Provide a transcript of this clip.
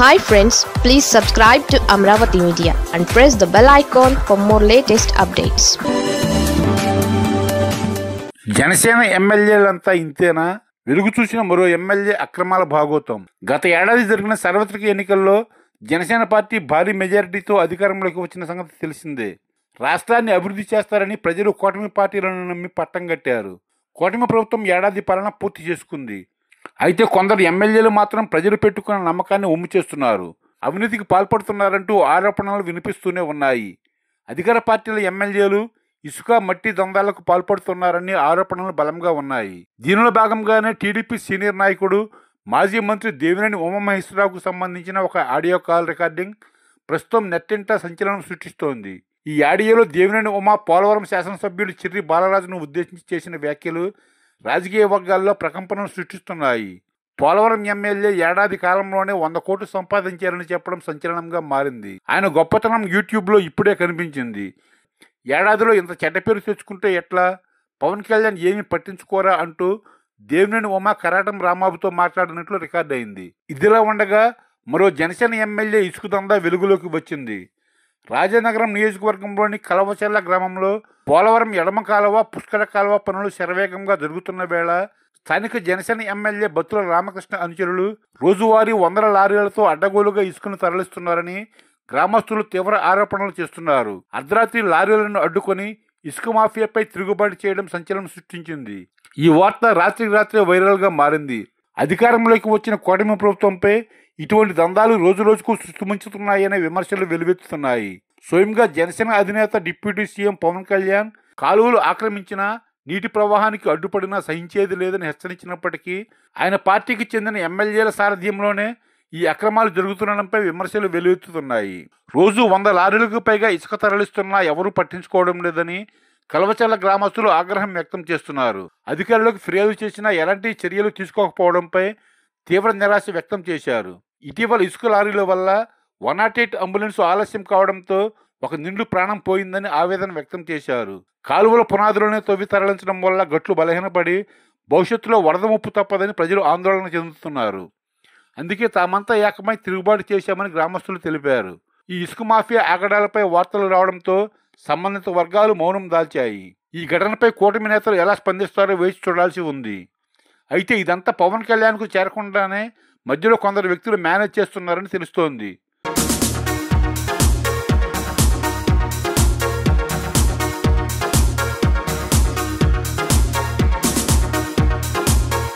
Hi friends, please subscribe to Amravati Media and press the bell icon for more latest updates. Janasena ఎమ్మెల్యేలంతా ఇంతేనా? వెలుగు చూసిన మరో MLA అక్రమాల భాగోతం. గత ఏడాది జరిగిన సార్వత్రిక ఎన్నికల్లో జనసేన పార్టీ భారీ మెజారిటీతో అధికారంలోకి వచ్చిన సంగతి తెలిసిందే. రాష్ట్రాన్ని అభివృద్ధి చేస్తారని ప్రజలు కూటమి పార్టీలను నమ్మి పట్టం కట్టారు. కూటమి ప్రభుత్వం ఏడాది పాలన పూర్తి చేసుకుంది. అయితే కొందరు ఎమ్మెల్యేలు మాత్రం ప్రజలు పెట్టుకున్న నమ్మకాన్ని ఒమ్ము చేస్తున్నారు. అవినీతికి పాల్పడుతున్నారంటూ ఆరోపణలు వినిపిస్తూనే ఉన్నాయి. అధికార పార్టీల ఎమ్మెల్యేలు ఇసుక మట్టి దందాలకు పాల్పడుతున్నారని ఆరోపణలు బలంగా ఉన్నాయి. దీనిలో భాగంగానే టీడీపీ సీనియర్ నాయకుడు మాజీ మంత్రి దేవినేని ఉమామహేశ్వరరావుకు సంబంధించిన ఒక ఆడియో కాల్ రికార్డింగ్ ప్రస్తుతం నెట్టింట సంచలనం సృష్టిస్తోంది. ఈ ఆడియోలో దేవినేని ఉమా పోలవరం శాసనసభ్యుడు చిర్రి బాలరాజును ఉద్దేశించి చేసిన వ్యాఖ్యలు రాజకీయ వర్గాల్లో ప్రకంపనలు సృష్టిస్తున్నాయి. పోలవరం ఎమ్మెల్యే ఏడాది కాలంలోనే 100 కోట్లు సంపాదించారని చెప్పడం సంచలనంగా మారింది. ఆయన గొప్పతనం యూట్యూబ్లో ఇప్పుడే కనిపించింది. ఏడాదిలో ఇంత చెడ్డ పేరు తెచ్చుకుంటే ఎట్లా, పవన్ కళ్యాణ్ ఏమీ పట్టించుకోరా అంటూ దేవినేని ఉమా కరాటం రాంబాబుతో మాట్లాడినట్లు రికార్డ్ అయింది. ఇదిలా ఉండగా మరో జనసేన ఎమ్మెల్యే ఇసుక దందా వెలుగులోకి వచ్చింది. రాజానగరం నియోజకవర్గంలోని కలవచెల్ల గ్రామంలో పోలవరం ఎడమ కాలువ, పుష్కర కాలువ పనులు శరవేగంగా జరుగుతున్న వేళ స్థానిక జనసేన ఎమ్మెల్యే బత్తుల రామకృష్ణ అనుచరులు రోజువారీ 100 లారీలతో అడ్డగోలుగా ఇసుకను తరలిస్తున్నారని గ్రామస్తులు తీవ్ర ఆరోపణలు చేస్తున్నారు. అర్ధరాత్రి లారీలను అడ్డుకొని ఇసుక మాఫియాపై తిరుగుబాటు చేయడం సంచలనం సృష్టించింది. ఈ వార్త రాత్రే వైరల్గా మారింది. అధికారంలోకి వచ్చిన కూటమి ప్రభుత్వంపై ఇటువంటి దందాలు రోజురోజుకు సృష్టించుతున్నాయనే విమర్శలు వెలువెత్తుతున్నాయి. స్వయంగా జనసేన అధినేత డిప్యూటీ సీఎం పవన్ కళ్యాణ్ కాలువలు ఆక్రమించిన నీటి ప్రవాహానికి అడ్డుపడినా సహించేది లేదని హెచ్చరించినప్పటికీ ఆయన పార్టీకి చెందిన ఎమ్మెల్యేల సారథ్యంలోనే ఈ అక్రమాలు జరుగుతుండడంపై విమర్శలు వెలువెత్తుతున్నాయి. రోజు 100 లారీలకు పైగా ఇసుక తరలిస్తున్నా ఎవరూ పట్టించుకోవడం లేదని కలవచల్ల గ్రామస్తులు ఆగ్రహం వ్యక్తం చేస్తున్నారు. అధికారులకు ఫిర్యాదు చేసినా ఎలాంటి చర్యలు తీసుకోకపోవడంపై తీవ్ర నిరాశ వ్యక్తం చేశారు. ఇటీవల ఇసుక లారీల వల్ల 108 అంబులెన్స్ ఆలస్యం కావడంతో ఒక నిండు ప్రాణం పోయిందని ఆవేదన వ్యక్తం చేశారు. కాలువల పునాదులనే తవ్వి తరలించడం వల్ల గట్లు బలహీనపడి భవిష్యత్తులో వరద ముప్పు తప్పదని ప్రజలు ఆందోళన చెందుతున్నారు. అందుకే తామంతా ఏకమై తిరుగుబాటు చేశామని గ్రామస్తులు తెలిపారు. ఈ ఇసుక మాఫియా ఆగడాలపై వార్తలు రావడంతో సంబంధిత వర్గాలు మౌనం దాల్చాయి. ఈ ఘటనపై కూటమి నేతలు ఎలా స్పందిస్తారో వేచి చూడాల్సి ఉంది. అయితే ఇదంతా పవన్ కళ్యాణ్కు చేరకుండానే మధ్యలో కొందరు వ్యక్తులు మేనేజ్ చేస్తున్నారని తెలుస్తోంది.